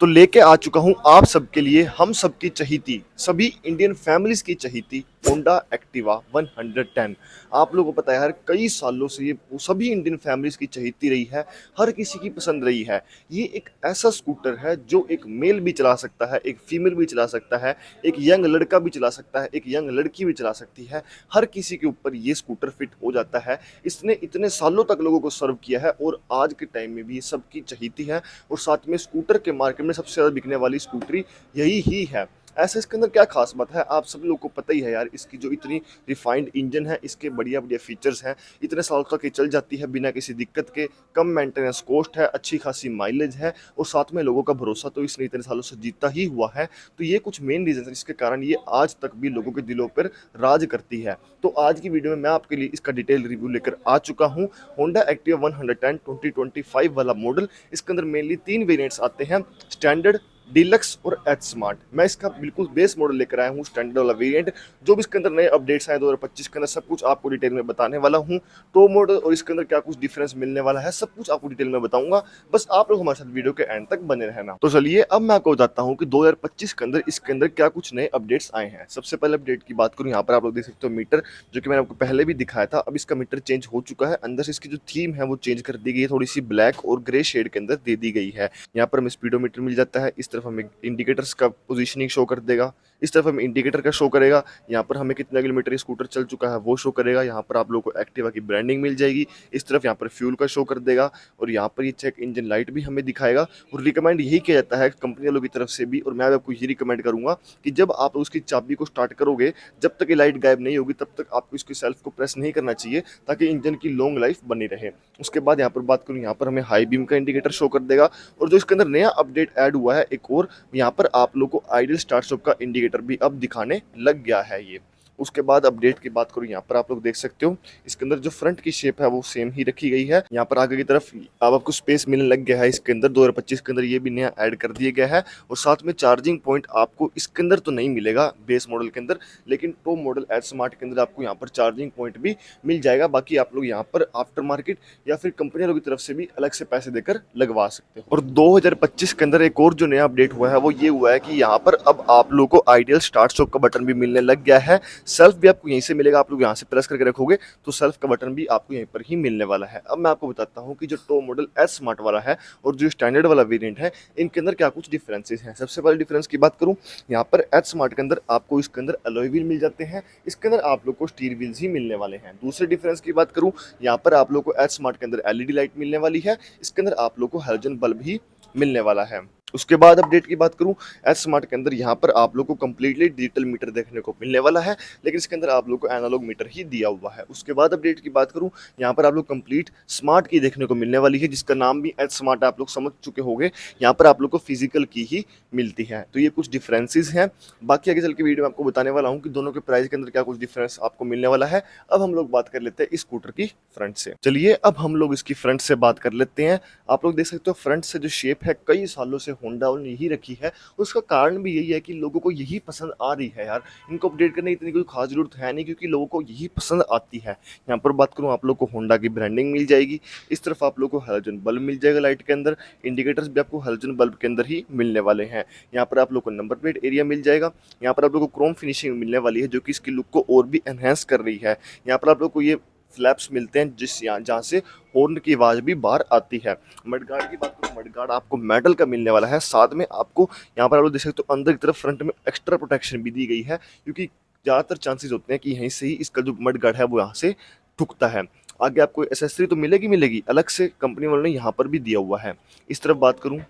तो लेके आ चुका हूँ आप सबके लिए हम सबकी चहीती सभी इंडियन फैमिलीज की चहीती होंडा एक्टिवा 110। आप लोगों को पता है यार, कई सालों से ये सभी इंडियन फैमिलीज की चहीती रही है, हर किसी की पसंद रही है। ये एक ऐसा स्कूटर है जो एक मेल भी चला सकता है, एक फीमेल भी चला सकता है, एक यंग लड़का भी चला सकता है, एक यंग लड़की भी चला सकती है। हर किसी के ऊपर ये स्कूटर फिट हो जाता है। इसने इतने सालों तक लोगों को सर्व किया है और आज के टाइम में भी ये सबकी चहीती है। और साथ में स्कूटर के मार्केट में सबसे ज़्यादा बिकने वाली स्कूटरी यही ही है। ऐसे इसके अंदर क्या खास बात है, आप सब लोग को पता ही है यार। इसकी जो इतनी रिफाइंड इंजन है, इसके बढ़िया बढ़िया फीचर्स हैं, इतने साल तक ये चल जाती है बिना किसी दिक्कत के। कम मेंटेनेंस कॉस्ट है, अच्छी खासी माइलेज है और साथ में लोगों का भरोसा तो इसने इतने सालों से जीता ही हुआ है। तो ये कुछ मेन रीजन है जिसके कारण ये आज तक भी लोगों के दिलों पर राज करती है। तो आज की वीडियो में मैं आपके लिए इसका डिटेल रिव्यू लेकर आ चुका हूँ। होंडा एक्टिवा 110 2025 वाला मॉडल। इसके अंदर मेनली तीन वेरिएंट्स आते हैं, स्टैंडर्ड, डीलक्स और एच स्मार्ट। मैं इसका बिल्कुल बेस मॉडल लेकर आया हूँ, स्टैंडर्ड वाला वेरिएंट। जो भी इसके अंदर नए अपडेट्स आए 2025 के अंदर, सब कुछ आपको डिटेल में बताने वाला हूँ। टॉप मॉडल और इसके अंदर क्या कुछ डिफरेंस मिलने वाला है, सब कुछ आपको डिटेल में बताऊंगा। बस आप लोग हमारे साथ वीडियो के एंड तक बने रहना। तो चलिए अब मैं आपको बताता हूँ कि 2025 के अंदर इसके अंदर क्या कुछ नए अपडेट्स आए हैं। सबसे पहले अपडेट की बात करूँ, यहाँ पर आप लोग देख सकते हो मीटर, जो कि मैंने आपको पहले भी दिखाया था। अब इसका मीटर चेंज हो चुका है, अंदर से इसकी जो थीम है वो चेंज कर दी गई है, थोड़ी सी ब्लैक और ग्रे शेड के अंदर दे दी गई है। यहाँ पर हमें स्पीडोमीटर मिल जाता है, इस तरफ हमें इंडिकेटर्स का पोजीशनिंग शो कर देगा, इस तरफ हमें इंडिकेटर का शो करेगा। यहाँ पर हमें कितना किलोमीटर ये स्कूटर चल चुका है वो शो करेगा। यहाँ पर आप लोगों को एक्टिवा की ब्रांडिंग मिल जाएगी। इस तरफ यहाँ पर फ्यूल का शो कर देगा और यहाँ पर ये चेक इंजन लाइट भी हमें दिखाएगा। और रिकमेंड यही किया जाता है कंपनी वालों की तरफ से भी, और मैं आपको यही रिकमेंड करूंगा कि जब आप उसकी चाबी को स्टार्ट करोगे, जब तक ये लाइट गायब नहीं होगी तब तक आपको इसकी सेल्फ को प्रेस नहीं करना चाहिए, ताकि इंजन की लॉन्ग लाइफ बनी रहे। उसके बाद यहाँ पर बात करूँ, यहाँ पर हमें हाई बीम का इंडिकेटर शो कर देगा। और जो इसके अंदर नया अपडेट ऐड हुआ है एक और, यहाँ पर आप लोग को आइडियल स्टार्ट स्टॉप का इंडिकेटर भी अब दिखाने लग गया है ये। उसके बाद अपडेट की बात करूँ, यहाँ पर आप लोग देख सकते हो इसके अंदर जो फ्रंट की शेप है वो सेम ही रखी गई है। यहाँ पर आगे की तरफ अब आपको स्पेस मिलने लग गया है इसके अंदर। 2025 के अंदर ये भी नया ऐड कर दिया गया है। और साथ में चार्जिंग पॉइंट आपको इसके अंदर तो नहीं मिलेगा बेस मॉडल के अंदर, लेकिन टॉप मॉडल एच स्मार्ट के अंदर आपको यहाँ पर चार्जिंग पॉइंट भी मिल जाएगा। बाकी आप लोग यहाँ पर आफ्टर मार्केट या फिर कंपनी वालों की तरफ से भी अलग से पैसे देकर लगवा सकते हो। और 2025 के अंदर एक और जो नया अपडेट हुआ है वो ये हुआ है कि यहाँ पर अब आप लोगों को आइडियल स्टार्ट स्टॉप का बटन भी मिलने लग गया है। सेल्फ भी आपको यहीं से मिलेगा, आप लोग यहाँ से प्रेस करके रखोगे तो सेल्फ का बटन भी आपको यहीं पर ही मिलने वाला है। अब मैं आपको बताता हूँ कि जो टॉप मॉडल एस स्मार्ट वाला है और जो स्टैंडर्ड वाला वेरिएंट है, इनके अंदर क्या कुछ डिफरेंसेस हैं। सबसे पहले डिफरेंस की बात करूँ, यहाँ पर एच स्मार्ट के अंदर आपको इसके अंदर अलॉय व्हील मिल जाते हैं, इसके अंदर आप लोग को स्टील व्हील्स ही मिलने वाले हैं। दूसरे डिफरेंस की बात करूँ, यहाँ पर आप लोग को एच स्मार्ट के अंदर एलईडी लाइट मिलने वाली है, इसके अंदर आप लोग को हेलोजन बल्ब ही मिलने वाला है। उसके बाद अपडेट की बात करूं, एच स्मार्ट के अंदर यहाँ पर आप लोग को कंप्लीटली डिजिटल मीटर देखने को मिलने वाला है, लेकिन इसके अंदर आप लोग को एनालॉग मीटर ही दिया हुआ है। उसके बाद अपडेट की बात करूं, यहाँ पर आप लोग कंप्लीट स्मार्ट की देखने को मिलने वाली है, जिसका नाम भी एच स्मार्ट आप लोग समझ चुके होंगे। यहाँ पर आप लोग को फिजिकल की ही मिलती है। तो ये कुछ डिफरेंसेस हैं। बाकी आगे चल के वीडियो में आपको बताने वाला हूँ कि दोनों के प्राइस के अंदर क्या कुछ डिफरेंस आपको मिलने वाला है। अब हम लोग बात कर लेते हैं इस स्कूटर की फ्रंट से। चलिए अब हम लोग इसकी फ्रंट से बात कर लेते हैं। आप लोग देख सकते हो फ्रंट से जो शेप है कई सालों से होंडा ने यही रखी है। उसका कारण भी यही है कि लोगों को यही पसंद आ रही है यार। इनको अपडेट करने की इतनी कोई खास जरूरत है नहीं, क्योंकि लोगों को यही पसंद आती है। यहाँ पर बात करूँ, आप लोग को होंडा की ब्रांडिंग मिल जाएगी। इस तरफ आप लोग को हेलोजन बल्ब मिल जाएगा लाइट के अंदर, इंडिकेटर्स भी आपको हेलोजन बल्ब के अंदर ही मिलने वाले हैं। यहाँ पर आप लोग को नंबर प्लेट एरिया मिल जाएगा। यहाँ पर आप लोग को क्रोम फिनिशिंग मिलने वाली है, जो कि इसकी लुक को और भी एनहेंस कर रही है। यहाँ पर आप लोग को ये फ्लैप्स मिलते हैं जिस यहाँ जहाँ से हॉर्न की आवाज़ भी बाहर आती है। मडगार्ड की बात करूँ, मडगार्ड आपको मेटल का मिलने वाला है। साथ में आपको यहाँ पर आप लोग देख सकते हो अंदर की तरफ फ्रंट में एक्स्ट्रा प्रोटेक्शन भी दी गई है, क्योंकि ज़्यादातर चांसेस होते हैं कि यहीं से ही इसका जो मडगार्ड है वो यहाँ से ठुकता है। आगे आपको एसेसरी तो मिलेगी मिलेगी, अलग से कंपनी वालों ने यहाँ पर भी दिया हुआ है। इस तरफ बात करूँ,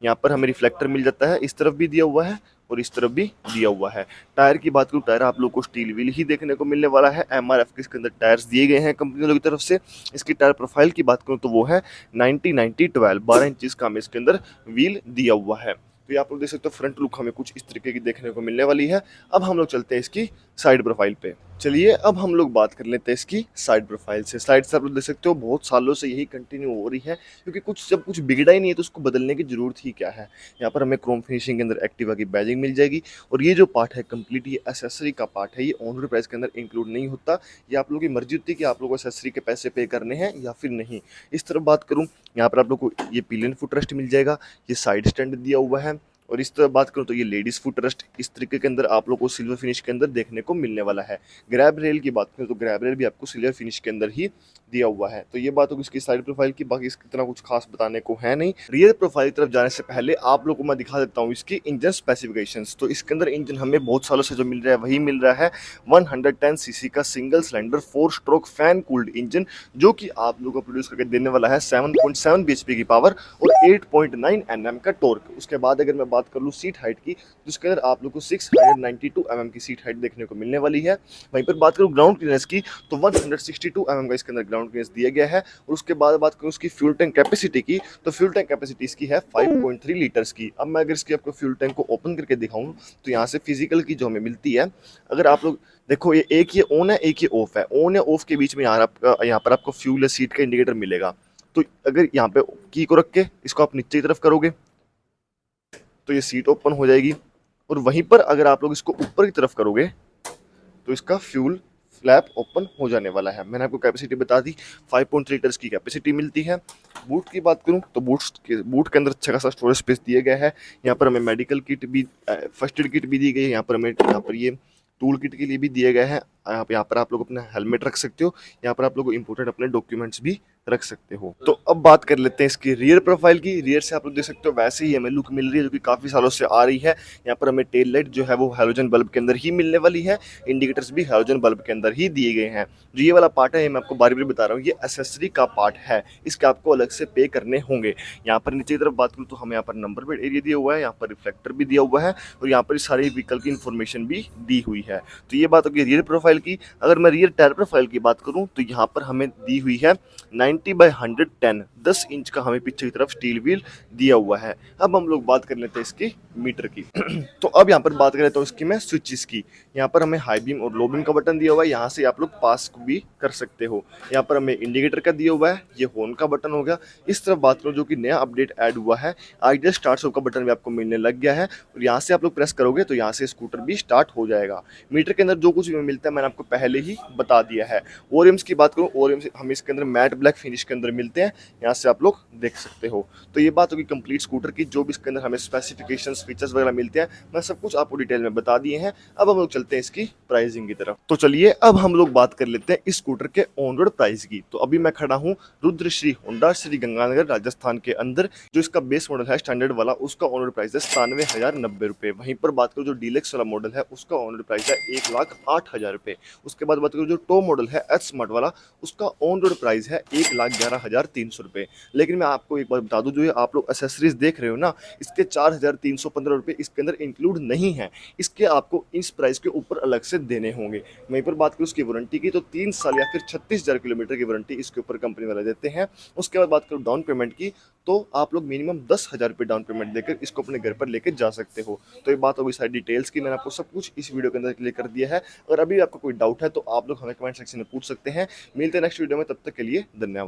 यहाँ पर हमें रिफ्लेक्टर मिल जाता है, इस तरफ भी दिया हुआ है और इस तरफ भी दिया हुआ है। टायर की बात करूँ, टायर आप लोग को स्टील व्हील ही देखने को मिलने वाला है। एमआरएफ के इसके अंदर टायर्स दिए गए हैं कंपनी वालों की तरफ से। इसकी टायर प्रोफाइल की बात करूँ तो वो है 90-90-12, 12 इंचज़ का हमें इसके अंदर व्हील दिया हुआ है। तो ये आप लोग देख सकते हो फ्रंट लुक हमें कुछ इस तरीके की देखने को मिलने वाली है। अब हम लोग चलते हैं इसकी साइड प्रोफाइल पे। चलिए अब हम लोग बात कर लेते हैं इसकी साइड प्रोफाइल से। साइड से आप लोग देख सकते हो बहुत सालों से यही कंटिन्यू हो रही है, क्योंकि कुछ जब कुछ बिगड़ा ही नहीं है तो उसको बदलने की ज़रूरत ही क्या है। यहाँ पर हमें क्रोम फिनिशिंग के अंदर एक्टिवा की बैजिंग मिल जाएगी, और ये जो पार्ट है कंप्लीट ये एसेसरी का पार्ट है, ये ऑन रोड प्राइस के अंदर इंक्लूड नहीं होता। ये आप लोगों की मर्जी होती है कि आप लोगों को एसेसरी के पैसे पे करने हैं या फिर नहीं। इस तरफ बात करूँ, यहाँ पर आप लोग को ये पिलियन फुट रेस्ट मिल जाएगा, ये साइड स्टैंड दिया हुआ है। और इस तरह बात करूँ तो ये लेडीज़ फुट रेस्ट इस तरीके के अंदर आप लोग को सिल्वर फिनिश के अंदर देखने को मिलने वाला है। ग्रैब रेल की बात करें तो ग्रैब रेल भी आपको सिल्वर फिनिश के अंदर ही दिया हुआ है। तो ये बात होगी इसकी साइड प्रोफाइल की, बाकी इसकी इतना कुछ खास बताने को है नहीं। रियर प्रोफाइल की तरफ जाने से पहले आप लोगों को मैं दिखा देता हूँ इसकी इंजन स्पेसिफिकेशंस। तो इसके अंदर इंजन हमें बहुत सालों से जो मिल रहा है वही मिल रहा है, 110 सीसी का single cylinder 4 stroke fan cooled engine, जो कि आप लोगों को प्रोड्यूस करके देने वाला है 7.7 bhp की पावर और 8.9 Nm का टॉर्क। उसके बाद अगर मैं बात कर लूँ सीट हाइट की, जिसके अंदर आप लोग को 692 mm की सीट हाइट देखने को मिलने वाली है। वहीं पर बात करूँ ग्राउंड क्लियरेंस की तो 162 mm का इसके अंदर ग्राउंड क्लियरेंस दिया गया है। और उसके बाद बात करूँ उसकी फ्यूल टैंक कैपेसिटी की, तो फ्यूल टैंक कैपेसिटी इसकी है 5.3 लीटर्स की। अब मैं अगर इसकी आपको फ्यूल टैंक को ओपन करके दिखाऊं तो यहाँ से फिजिकल की जो हमें मिलती है, अगर आप लोग देखो ये एक ये ऑन है एक ये ऑफ है, ऑन या ऑफ के बीच में यहाँ पर आपको फ्यूल या सीट का इंडिकेटर मिलेगा। तो अगर यहाँ पे की को रख के इसको आप नीचे की तरफ करोगे तो ये सीट ओपन हो जाएगी, और वहीं पर अगर आप लोग इसको ऊपर की तरफ करोगे तो इसका फ्यूल फ्लैप ओपन हो जाने वाला है। मैंने आपको कैपेसिटी बता दी, 5.3 लीटर्स की कैपेसिटी मिलती है। बूट की बात करूं तो बूट के अंदर अच्छा खासा स्टोरेज स्पेस दिया गया है। यहाँ पर हमें मेडिकल किट भी, फर्स्ट एड किट भी दी गई है। यहाँ पर ये टूल किट के लिए भी दिया गया है। यहाँ पर आप लोग अपना हेलमेट रख सकते हो, यहाँ पर आप लोग इंपोर्टेंट अपने डॉक्यूमेंट्स भी रख सकते हो। तो अब बात कर लेते हैं इसकी रियर प्रोफाइल की। रियर से आप लोग देख सकते हो वैसे ही हमें लुक मिल रही है जो कि काफ़ी सालों से आ रही है। यहाँ पर हमें टेल लाइट जो है वो हैलोजन बल्ब के अंदर ही मिलने वाली है, इंडिकेटर्स भी हैलोजन बल्ब के अंदर ही दिए गए हैं। जो ये वाला पार्ट है ये मैं आपको बारी बारी बता रहा हूँ, ये एसेसरी का पार्ट है, इसके आपको अलग से पे करने होंगे। यहाँ पर नीचे की तरफ बात करूँ तो हमें यहाँ पर नंबर प्लेट एरिया दिया हुआ है, यहाँ पर रिफ्लेक्टर भी दिया हुआ है, और यहाँ पर सारी व्हीकल की इन्फॉर्मेशन भी दी हुई है। तो ये बात होगी रियर प्रोफाइल की। अगर मैं रियर टायर प्रोफाइल की बात करूँ तो यहाँ पर हमें दी हुई है 90/110, 10 इंच का हमें पीछे की तरफ स्टील व्हील दिया हुआ है। अब हम लोग बात कर लेते हैं इसकी मीटर की। तो अब यहाँ पर बात कर लेता हूँ इसकी मैं स्विचेस की। यहाँ पर हमें हाई बीम और लो बीम का बटन दिया हुआ है, यहाँ से आप लोग पास भी कर सकते हो। यहाँ पर हमें इंडिकेटर का दिया हुआ है, ये हॉर्न का बटन हो गया। इस तरफ बात करो जो कि नया अपडेट ऐड हुआ है, आइडियल स्टार्ट स्टॉप का बटन भी आपको मिलने लग गया है, और यहाँ से आप लोग प्रेस करोगे तो यहाँ से स्कूटर भी स्टार्ट हो जाएगा। मीटर के अंदर जो कुछ भी मिलता है मैंने आपको पहले ही बता दिया है। ओरियम्स की बात करूँ, ओरियम्स हमें इसके अंदर मैट ब्लैक फिनिश के अंदर मिलते हैं, यहाँ से आप लोग देख सकते हो। तो ये बात होगी कंप्लीट स्कूटर की, जो भी इसके अंदर हमें स्पेसिफिकेशंस फीचर्स वगैरह मिलते हैं मैं सब कुछ आपको डिटेल में बता दिए हैं। अब हम लोग चलते हैं इसकी प्राइसिंग की तरफ। तो चलिए अब हम लोग बात कर लेते हैं इस स्कूटर के ऑन रोड प्राइस की। तो अभी मैं खड़ा हूँ रुद्रश्री होंडा श्री गंगानगर राजस्थान के अंदर। जो इसका बेस मॉडल है स्टैंडर्ड वाला, उसका ऑन रोड प्राइस है 97,090 रुपये। वहीं पर बात करूँ जो डीलक्स वाला मॉडल है उसका ऑन रोड प्राइस है 1,08,000 रुपये। उसके बाद बात करूँ जो टॉप मॉडल है एच स्मार्ट वाला, उसका ऑन रोड प्राइस है 1,11,300 रुपये। लेकिन मैं आपको एक बात बता दूं, जो ये आप लोग एसेसरीज देख रहे हो ना, इसके 4,315 रुपये इसके अंदर इंक्लूड नहीं है, इसके आपको इस प्राइस के ऊपर अलग से देने होंगे। वहीं पर बात करूँ उसकी वारंटी की तो 3 साल या फिर 36,000 किलोमीटर की वारंटी इसके ऊपर कंपनी वाले देते हैं। उसके बाद बात करूँ डाउन पेमेंट की तो आप लोग मिनिमम 10,000 रुपये डाउन पेमेंट देकर इसको अपने घर पर लेकर जा सकते हो। तो ये बात होगी सारी डिटेल्स की, मैंने आपको सब कुछ इस वीडियो के अंदर क्लियर कर दिया है। अगर अभी आपको कोई डाउट है तो आप लोग हमें कमेंट सेक्शन में पूछ सकते हैं। मिलते हैं नेक्स्ट वीडियो में, तब तक के लिए धन्यवाद।